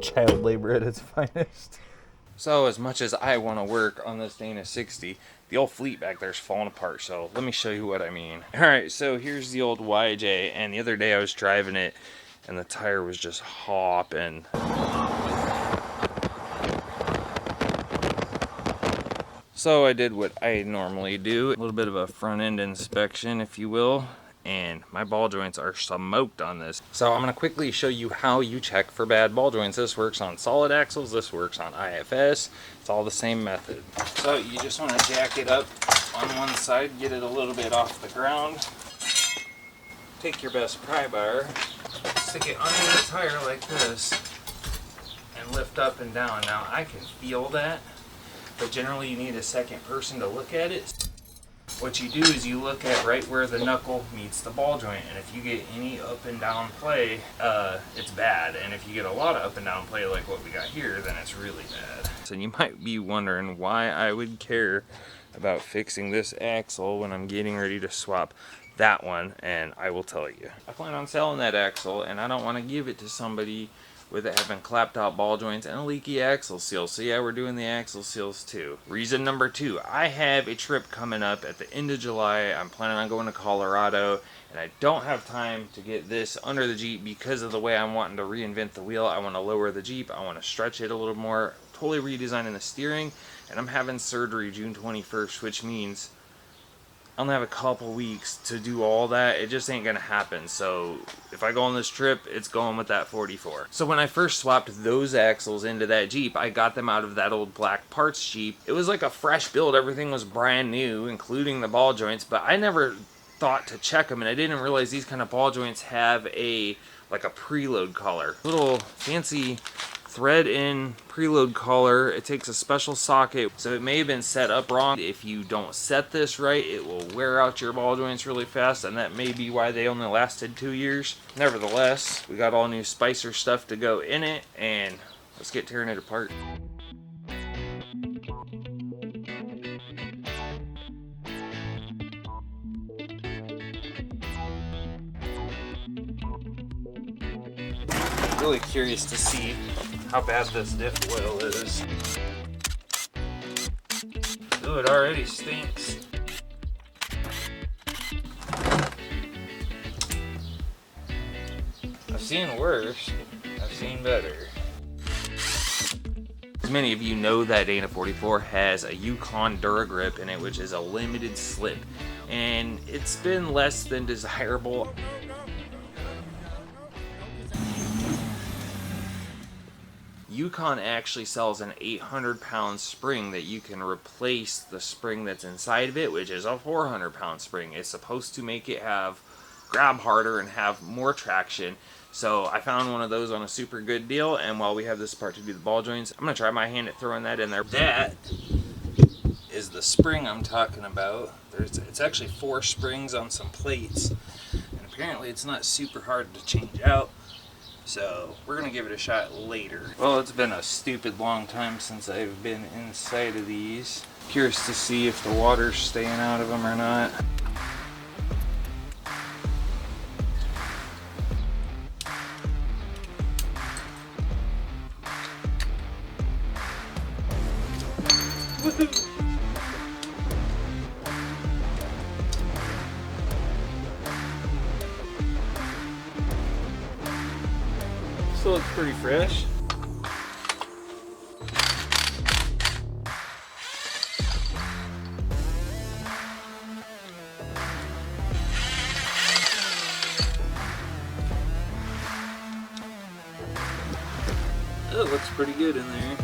Child labor at its finest. So as much as I want to work on this Dana 60, the old fleet back there's falling apart. So let me show you what I mean. All right, so here's the old YJ, and the other day I was driving it and the tire was just hopping. So I did what I normally do, a little bit of a front end inspection, if you will, and my ball joints are smoked on this. So I'm gonna quickly show you how you check for bad ball joints. This works on solid axles, this works on IFS, it's all the same method. So you just wanna jack it up on one side, get it a little bit off the ground. Take your best pry bar, stick it under the tire like this, and lift up and down. Now I can feel that, but generally you need a second person to look at it. What you do is you look at right where the knuckle meets the ball joint, and if you get any up and down play, it's bad. And if you get a lot of up and down play like what we got here, then it's really bad. So you might be wondering why I would care about fixing this axle when I'm getting ready to swap that one, and I will tell you. I plan on selling that axle, and I don't want to give it to somebody with it having clapped out ball joints and a leaky axle seal. So yeah, we're doing the axle seals too. Reason number 2, I have a trip coming up at the end of July. I'm planning on going to Colorado, and I don't have time to get this under the Jeep because of the way I'm wanting to reinvent the wheel. I want to lower the Jeep, I want to stretch it a little more, totally redesigning the steering, and I'm having surgery June 21st, which means I'm gonna have a couple weeks to do all that. It just ain't gonna happen. So if I go on this trip, it's going with that 44. So when I first swapped those axles into that Jeep, I got them out of that old black parts Jeep. It was like a fresh build. Everything was brand new, including the ball joints, but I never thought to check them, and I didn't realize these kind of ball joints have like a preload collar. Little fancy thread in preload collar. It takes a special socket, so it may have been set up wrong. If you don't set this right, it will wear out your ball joints really fast, and that may be why they only lasted 2 years. Nevertheless, we got all new Spicer stuff to go in it, and let's get tearing it apart. Really curious to see how bad this diff oil is. Ooh, it already stinks. I've seen worse, I've seen better. As many of you know, that Dana 44 has a Yukon Duragrip in it, which is a limited slip, and it's been less than desirable. Yukon actually sells an 800-pound spring that you can replace the spring that's inside of it, which is a 400-pound spring. It's supposed to make it grab harder and have more traction. So I found one of those on a super good deal, and while we have this part to do the ball joints, I'm going to try my hand at throwing that in there. That is the spring I'm talking about. It's actually 4 springs on some plates, and apparently it's not super hard to change out. So we're gonna give it a shot later. Well, it's been a stupid long time since I've been inside of these. Curious to see if the water's staying out of them or not. Woohoo! Still looks pretty fresh. It looks pretty good in there.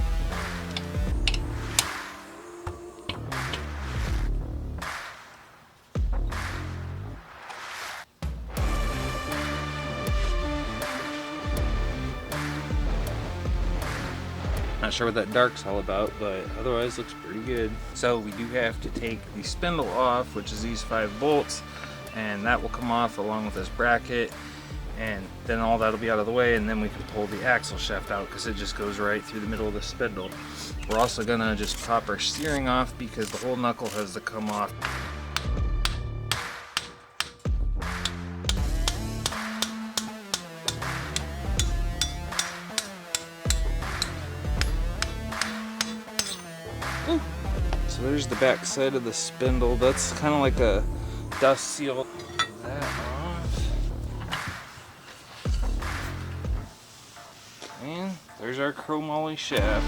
Not sure what that dark's all about, but otherwise looks pretty good. So we do have to take the spindle off, which is these 5 bolts, and that will come off along with this bracket, and then all that'll be out of the way, and then we can pull the axle shaft out because it just goes right through the middle of the spindle. We're also gonna just pop our steering off because the whole knuckle has to come off. there's the back side of the spindle. That's kind of like a dust seal. That off. And there's our chromoly shaft.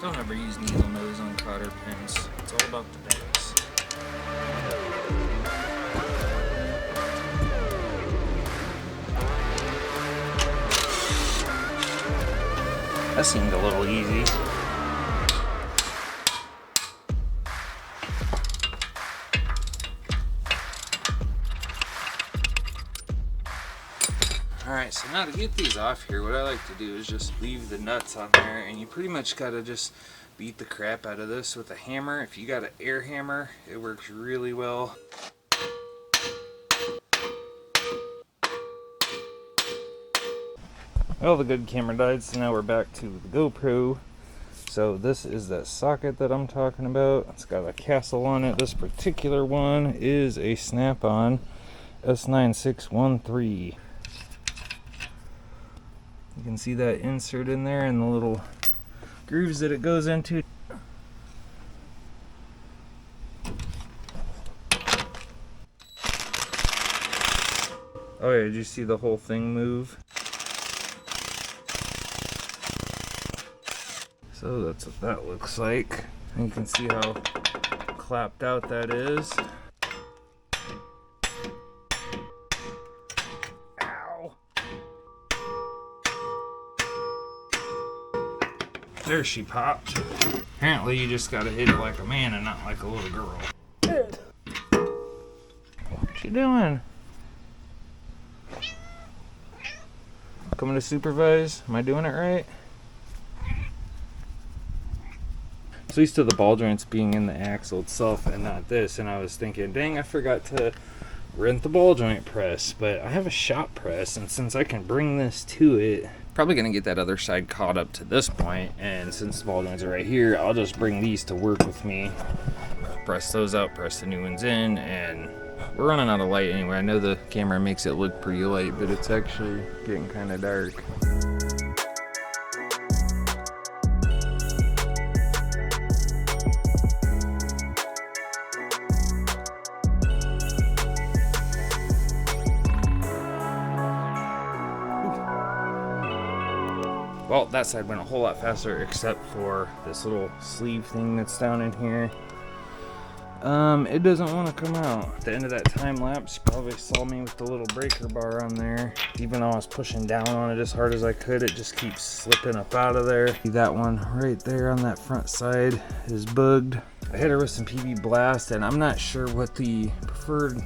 Don't ever use needle nose on cotter pins. It's all about the base. That seemed a little easy. Alright, so now to get these off here, what I like to do is just leave the nuts on there, and you pretty much gotta just beat the crap out of this with a hammer. If you got an air hammer, it works really well. Well, the good camera died, so now we're back to the GoPro. So this is that socket that I'm talking about. It's got a castle on it. This particular one is a snap-on S9613. You can see that insert in there and the little grooves that it goes into. Oh yeah, did you see the whole thing move? So that's what that looks like. And you can see how clapped out that is. Ow! There she popped. Apparently you just gotta hit it like a man and not like a little girl. Good. What you doing? Coming to supervise? Am I doing it right? So used to the ball joints being in the axle itself and not this, and I was thinking, dang, I forgot to rent the ball joint press, but I have a shop press, and since I can bring this to it, probably gonna get that other side caught up to this point, and since the ball joints are right here, I'll just bring these to work with me, press those out, press the new ones in, and we're running out of light anyway. I know the camera makes it look pretty light, but it's actually getting kind of dark. Well, that side went a whole lot faster, except for this little sleeve thing that's down in here. It doesn't want to come out. At the end of that time lapse, you probably saw me with the little breaker bar on there. Even though I was pushing down on it as hard as I could, it just keeps slipping up out of there. That one right there on that front side is bugged. I hit her with some PB Blast, and I'm not sure what the preferred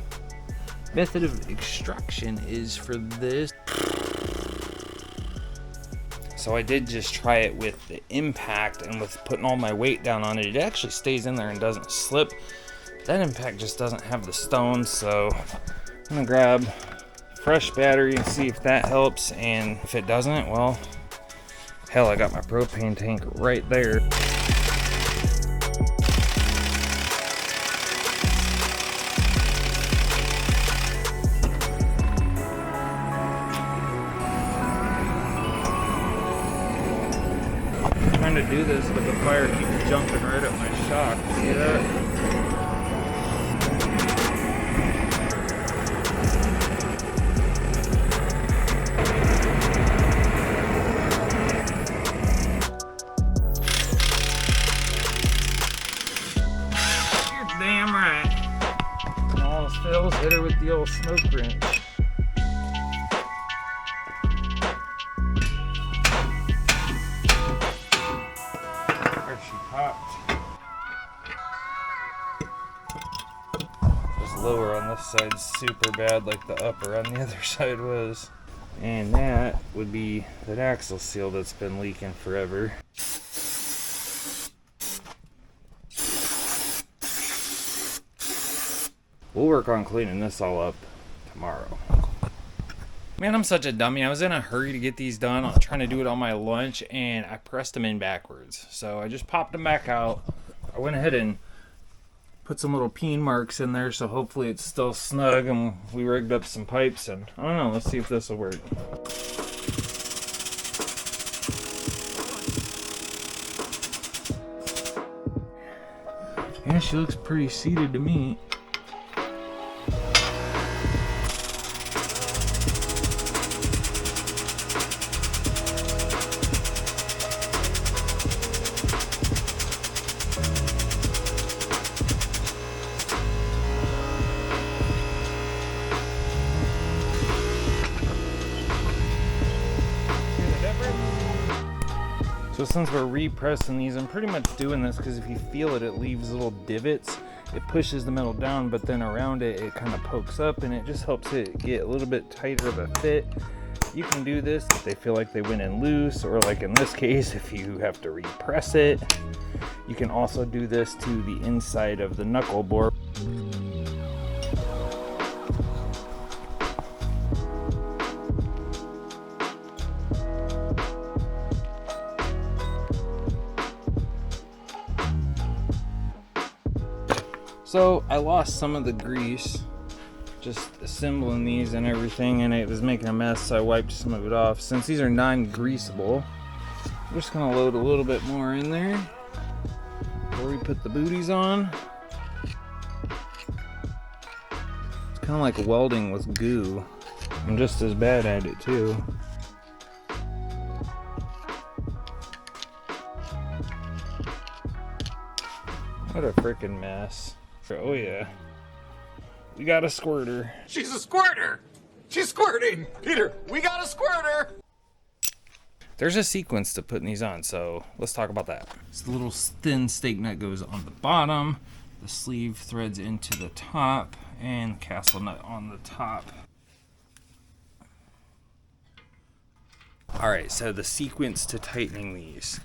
method of extraction is for this. So I did just try it with the impact, and with putting all my weight down on it, it actually stays in there and doesn't slip. That impact just doesn't have the stones, so I'm gonna grab a fresh battery and see if that helps, and if it doesn't, well, hell, I got my propane tank right there. Trying to do this, but the fire keeps jumping right at my shock. See that? You're damn right. When all else fails, hit her with the old smoke wrench. Lower on this side super bad like the upper on the other side was. And that would be that axle seal that's been leaking forever. We'll work on cleaning this all up tomorrow. Man, I'm such a dummy. I was in a hurry to get these done. I was trying to do it on my lunch and I pressed them in backwards. So I just popped them back out. I went ahead and Put some little peen marks in there, so hopefully it's still snug, and we rigged up some pipes, and I don't know, let's see if this will work. Yeah, she looks pretty seated to me. So since we're repressing these, I'm pretty much doing this because if you feel it, it leaves little divots. It pushes the metal down, but then around it, it kind of pokes up, and it just helps it get a little bit tighter of a fit. You can do this if they feel like they went in loose, or like in this case, if you have to repress it. You can also do this to the inside of the knuckle bore. So I lost some of the grease just assembling these and everything, and it was making a mess, so I wiped some of it off. Since these are non-greasable, I'm just gonna load a little bit more in there before we put the booties on. It's kind of like welding with goo. I'm just as bad at it too. What a freaking mess. Oh yeah, we got a squirter. She's a squirter! She's squirting! Peter, we got a squirter! There's a sequence to putting these on, so let's talk about that. So the little thin stake nut goes on the bottom, the sleeve threads into the top, and the castle nut on the top. Alright, so the sequence to tightening these.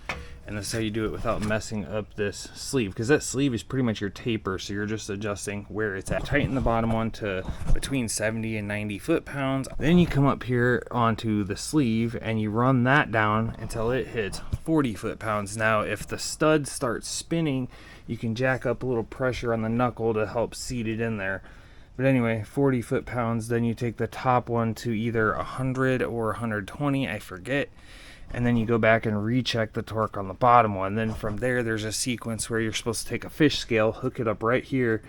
And that's how you do it without messing up this sleeve, because that sleeve is pretty much your taper, so you're just adjusting where it's at. Tighten the bottom one to between 70 and 90 foot-pounds. Then you come up here onto the sleeve and you run that down until it hits 40 foot-pounds. Now, if the stud starts spinning, you can jack up a little pressure on the knuckle to help seat it in there. But anyway, 40 foot-pounds, then you take the top one to either 100 or 120, I forget. And then you go back and recheck the torque on the bottom one. Then from there, there's a sequence where you're supposed to take a fish scale, hook it up right here,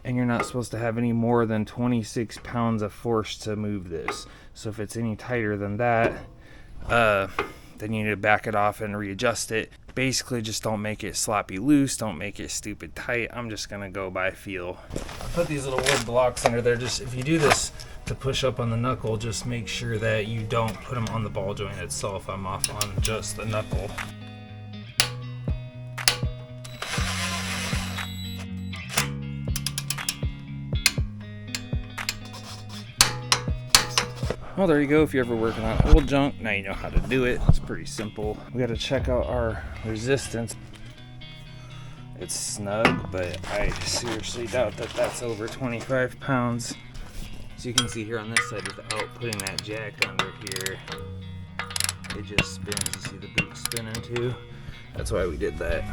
and you're not supposed to have any more than 26 pounds of force to move this. So if it's any tighter than that, then you need to back it off and readjust it. Basically, just don't make it sloppy loose, don't make it stupid tight. I'm just gonna go by feel. I put these little wood blocks under there. Just if you do this to push up on the knuckle, just make sure that you don't put them on the ball joint itself. I'm off on just the knuckle. Well, there you go. If you're ever working on old junk, now you know how to do it. It's pretty simple. We got to check out our resistance. It's snug, but I seriously doubt that that's over 25 pounds. So you can see here on this side, without putting that jack under here, it just spins. You see the boot spinning too? That's why we did that.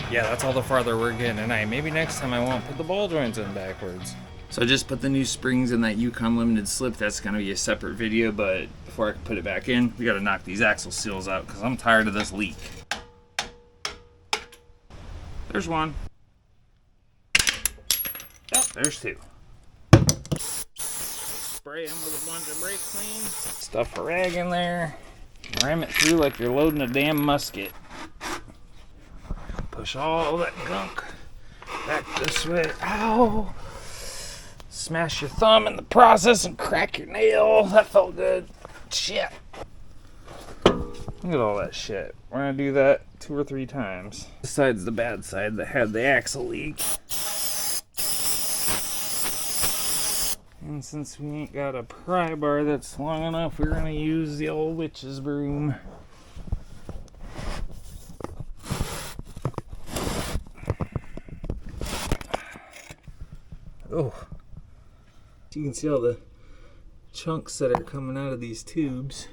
Yeah, that's all the farther we're getting tonight. Maybe next time I won't put the ball joints in backwards. So I just put the new springs in that Yukon Limited slip. That's gonna be a separate video, but before I can put it back in, we gotta knock these axle seals out because I'm tired of this leak. There's one. Oh, there's two. Spray them with a bunch of brake clean. Stuff a rag in there. Ram it through like you're loading a damn musket. Push all that gunk back this way. Ow! Smash your thumb in the process and crack your nail. That felt good. Shit. Look at all that shit. We're gonna do that 2 or 3 times. This side's the bad side that had the axle leak. And since we ain't got a pry bar that's long enough, we're gonna use the old witch's broom. Oh, you can see all the chunks that are coming out of these tubes.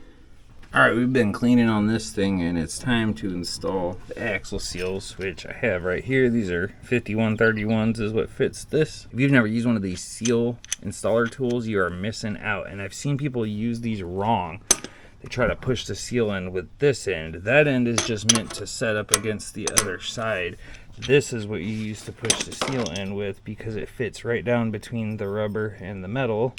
Alright, we've been cleaning on this thing and it's time to install the axle seals, which I have right here. These are 5131s is what fits this. If you've never used one of these seal installer tools, you are missing out. And I've seen people use these wrong. They try to push the seal in with this end. That end is just meant to set up against the other side. This is what you use to push the seal in with because it fits right down between the rubber and the metal,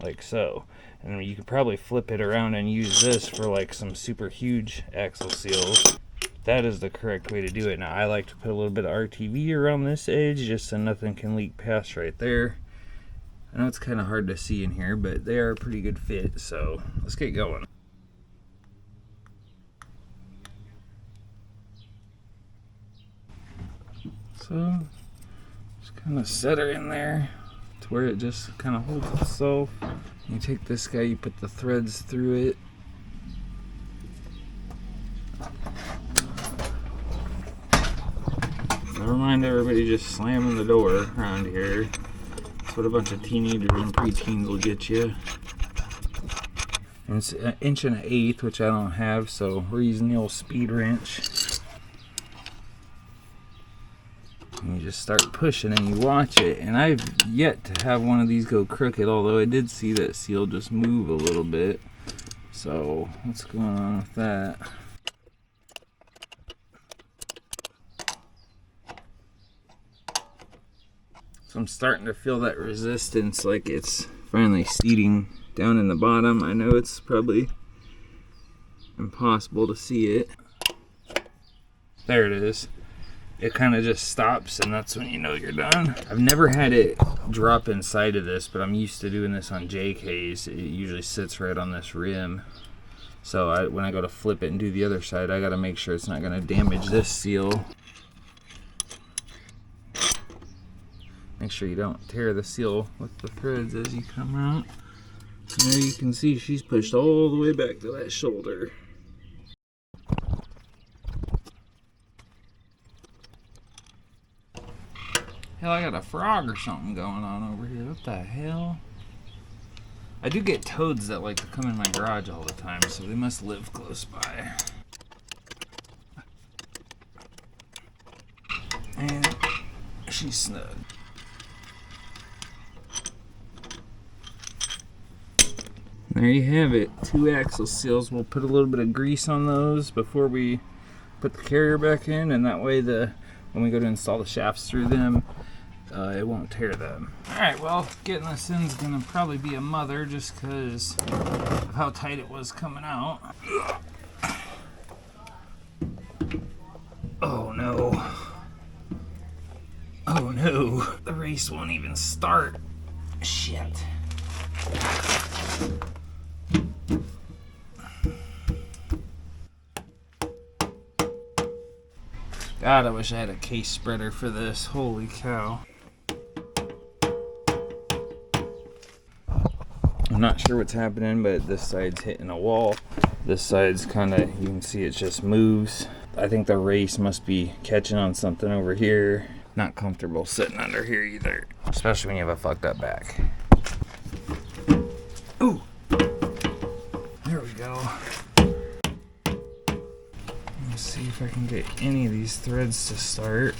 like so. And you could probably flip it around and use this for like some super huge axle seals. That is the correct way to do it. Now I like to put a little bit of RTV around this edge just so nothing can leak past right there. I know it's kind of hard to see in here, but they are a pretty good fit, so let's get going. So just kind of set her in there to where it just kind of holds itself. You take this guy, you put the threads through it. Never mind everybody just slamming the door around here. That's what a bunch of teenagers and preteens will get you. And it's 1 1/8 inch, which I don't have, so we're using the old speed wrench. And you just start pushing and you watch it. And I've yet to have one of these go crooked, although I did see that seal just move a little bit. So what's going on with that? So I'm starting to feel that resistance, like it's finally seating down in the bottom. I know it's probably impossible to see it. There it is. It kind of just stops and that's when you know you're done. I've never had it drop inside of this, but I'm used to doing this on JKs. It usually sits right on this rim. So when I go to flip it and do the other side, I got to make sure it's not going to damage this seal. Make sure you don't tear the seal with the threads as you come out. So there you can see she's pushed all the way back to that shoulder. Hell, I got a frog or something going on over here. What the hell? I do get toads that like to come in my garage all the time, so they must live close by. And she's snug. There you have it. 2 axle seals. We'll put a little bit of grease on those before we put the carrier back in, and that way when we go to install the shafts through them, it won't tear them. Alright, well, getting this in is going to probably be a mother just because of how tight it was coming out. Oh no. Oh no. The race won't even start. Shit. God, I wish I had a case spreader for this. Holy cow. I'm not sure what's happening, but this side's hitting a wall. This side's kind of, you can see it just moves. I think the race must be catching on something over here. Not comfortable sitting under here either, especially when you have a fucked up back. Ooh, there we go. Let's see if I can get any of these threads to start.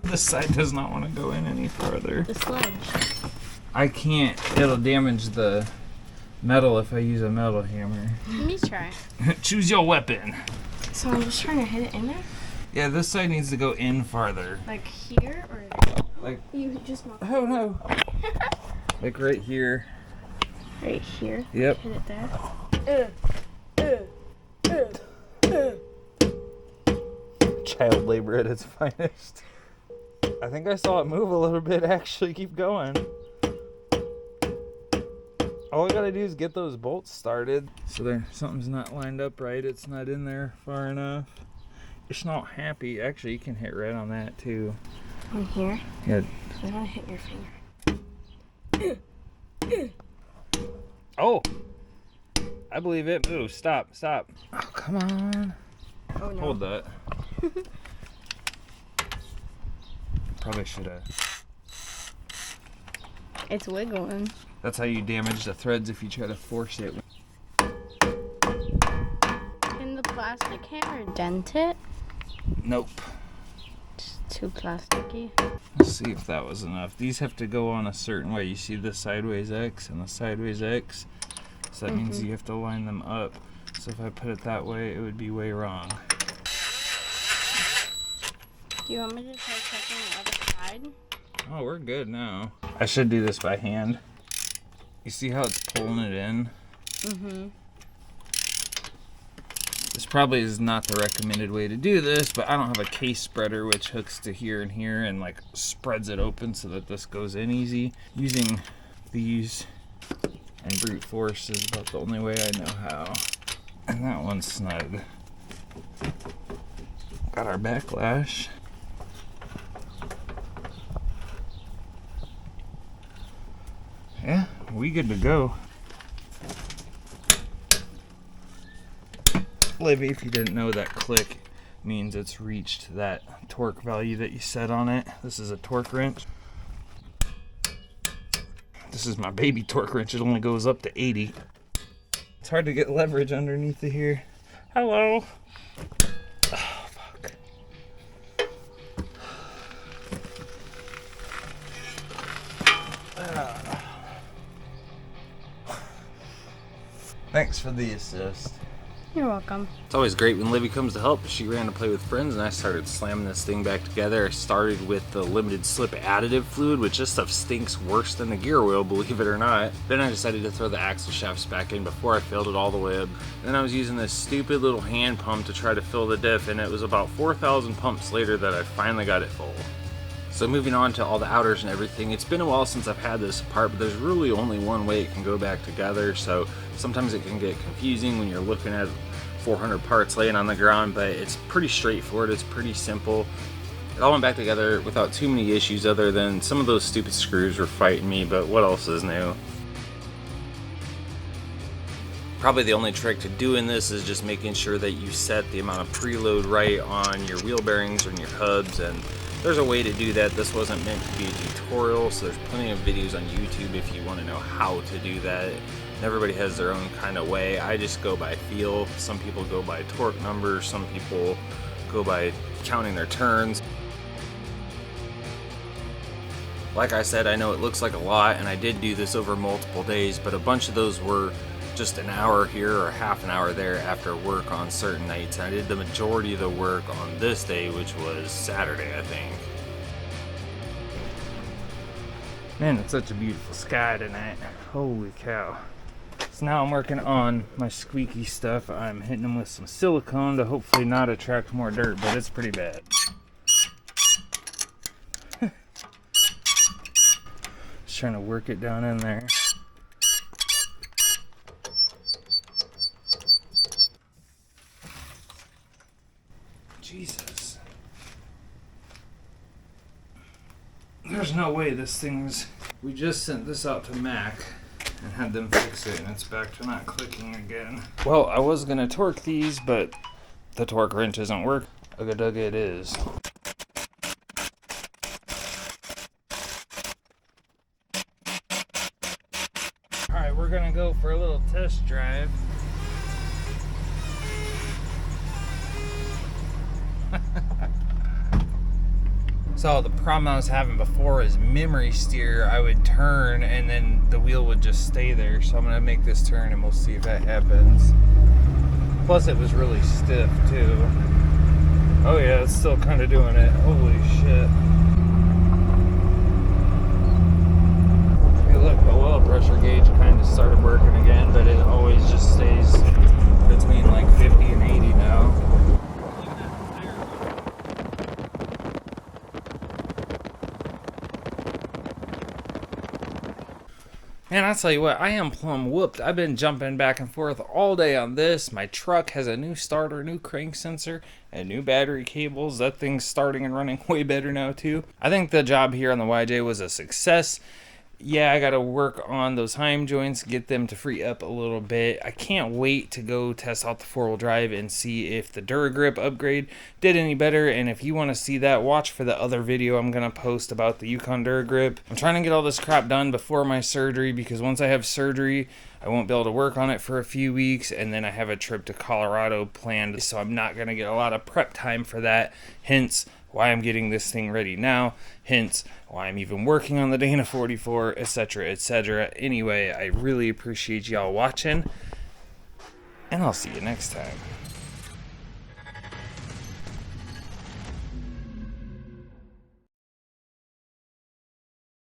This side does not want to go in any further. The sledge. I can't. It'll damage the metal if I use a metal hammer. Let me try. Choose your weapon. So I'm just trying to hit it in there? Yeah, this side needs to go in farther. Like here or like? You just knocked Oh no. Like right here. right here. Yep. Hit it there. Child labor at its finest. I think I saw it move a little bit, actually. Keep going. All I gotta do is get those bolts started. So there, something's not lined up right. It's not in there far enough. It's not happy. Actually, you can hit right on that too. On here? Yeah. I want to hit your finger. Oh! I believe it moves. Stop, stop. Oh, come on. Oh no. Hold that. Probably should have. It's wiggling. That's how you damage the threads if you try to force it. Can the plastic hammer dent it? Nope. It's too plasticky. Let's see if that was enough. These have to go on a certain way. You see the sideways X and the sideways X? So that means you have to line them up. So if I put it that way, it would be way wrong. Do you want me to try checking the other side? Oh, we're good now. I should do this by hand. You see how it's pulling it in? Mm-hmm. This probably is not the recommended way to do this, but I don't have a case spreader which hooks to here and here and like spreads it open so that this goes in easy. Using these and brute force is about the only way I know how. And that one's snug. Got our backlash. Yeah, we good to go. Libby, if you didn't know, that click means it's reached that torque value that you set on it. This is a torque wrench. This is my baby torque wrench. It only goes up to 80. It's hard to get leverage underneath of here. Hello. Oh, fuck. Thanks for the assist. You're welcome. It's always great when Livy comes to help. She ran to play with friends and I started slamming this thing back together. I started with the limited slip additive fluid, which this stuff stinks worse than the gear oil, believe it or not. Then I decided to throw the axle shafts back in before I filled it all the way up. Then I was using this stupid little hand pump to try to fill the diff, and it was about 4,000 pumps later that I finally got it full. So moving on to all the outers and everything, it's been a while since I've had this apart, but there's really only one way it can go back together, so sometimes it can get confusing when you're looking at 400 parts laying on the ground, but it's pretty straightforward, it's pretty simple. It all went back together without too many issues other than some of those stupid screws were fighting me, but what else is new? Probably the only trick to doing this is just making sure that you set the amount of preload right on your wheel bearings and your hubs, and there's a way to do that. This wasn't meant to be a tutorial, so there's plenty of videos on YouTube if you want to know how to do that. Everybody has their own kind of way. I just go by feel. Some people go by torque numbers, some people go by counting their turns. Like I said, I know it looks like a lot, and I did do this over multiple days, but a bunch of those were just an hour here or half an hour there after work on certain nights. And I did the majority of the work on this day, which was Saturday, I think. Man, it's such a beautiful sky tonight. Holy cow. So now I'm working on my squeaky stuff. I'm hitting them with some silicone to hopefully not attract more dirt, but it's pretty bad. Just trying to work it down in there. Jesus. There's no way this thing's... We just sent this out to Mac and had them fix it, and it's back to not clicking again. Well, I was gonna torque these, but the torque wrench isn't working. Ugga dugga it is. Alright, we're gonna go for a little test drive. So the problem I was having before is memory steer. I would turn and then the wheel would just stay there. So I'm gonna make this turn and we'll see if that happens. Plus it was really stiff too. Oh yeah, it's still kind of doing it. Holy shit. Hey look, the oil pressure gauge kind of started working again, but it always just stays between like 50 and 80 now. Man, I'll tell you what, I am plumb whooped. I've been jumping back and forth all day on this. My truck has a new starter, new crank sensor, and new battery cables. That thing's starting and running way better now, too. I think the job here on the YJ was a success. yeah, I gotta work on those heim joints, get them to free up a little bit. I can't wait to go test out the 4-wheel drive and see if the Duragrip upgrade did any better. And if you want to see that, watch for the other video I'm gonna post about the Yukon Duragrip. I'm trying to get all this crap done before my surgery, because once I have surgery, I won't be able to work on it for a few weeks, and then I have a trip to Colorado planned, so I'm not gonna get a lot of prep time for that. Hence why I'm getting this thing ready now, hence why I'm even working on the Dana 44, etc., etc. Anyway, I really appreciate y'all watching, and I'll see you next time.